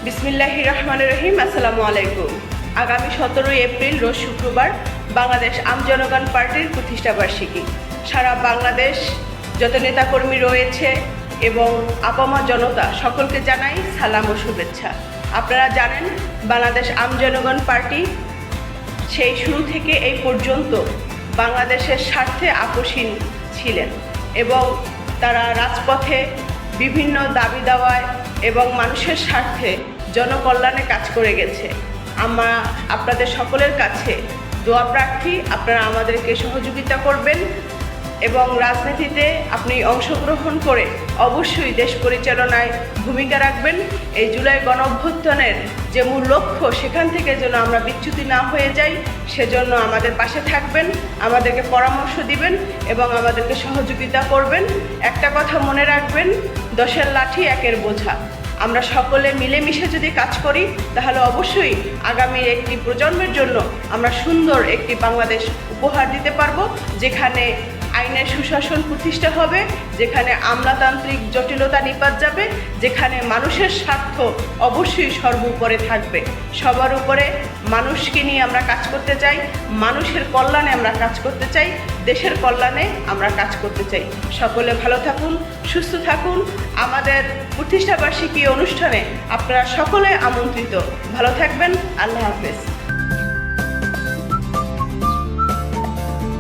বিসমিল্লাহির রহমানির রহিম। আসসালামু আলাইকুম। আগামী 17 এপ্রিল রোজ শুক্রবার বাংলাদেশ আমজনগণ পার্টির প্রতিষ্ঠাবার্ষিকী। সারা বাংলাদেশ যত নেতাকর্মী রয়েছে এবং আপামর জনতা সকলকে জানাই সালাম ও শুভেচ্ছা। আপনারা জানেন বাংলাদেশ আমজনগণ পার্টি সেই শুরু থেকে এই পর্যন্ত বাংলাদেশের স্বার্থে আপোষহীন ছিলেন এবং তারা রাজপথে বিভিন্ন দাবি দাওয়ায় এবং মানুষের স্বার্থে জনকল্যাণে কাজ করে গেছে। আমরা আপনাদের সকলের কাছে দোয়া প্রার্থী, আপনারা আমাদেরকে সহযোগিতা করবেন এবং রাজনীতিতে আপনি অংশগ্রহণ করে অবশ্যই দেশ পরিচালনায় ভূমিকা রাখবেন। এই জুলাই গণঅভ্যুত্থানের যে মূল লক্ষ্য, সেখান থেকে যেন আমরা বিচ্যুতি না হয়ে যাই, সেজন্য আমাদের পাশে থাকবেন, আমাদেরকে পরামর্শ দিবেন এবং আমাদেরকে সহযোগিতা করবেন। একটা কথা মনে রাখবেন, 10-এর লাঠি 1-এর বোঝা। আমরা সকলে মিলেমিশে যদি কাজ করি তাহলে অবশ্যই আগামী একটি প্রজন্মের জন্য আমরা সুন্দর একটি বাংলাদেশ উপহার দিতে পারবো, যেখানে আইনের সুশাসন প্রতিষ্ঠা হবে, যেখানে আমলাতান্ত্রিক জটিলতা নিপাত যাবে, যেখানে মানুষের স্বার্থ অবশ্যই সর্বোপরে থাকবে। সবার উপরে মানুষকে নিয়ে আমরা কাজ করতে চাই, মানুষের কল্যাণে আমরা কাজ করতে চাই, দেশের কল্যাণে আমরা কাজ করতে চাই। সকলে ভালো থাকুন, সুস্থ থাকুন। আমাদের প্রতিষ্ঠাবার্ষিকী অনুষ্ঠানে আপনারা সকলে আমন্ত্রিত। ভালো থাকবেন। আল্লাহ হাফেজ।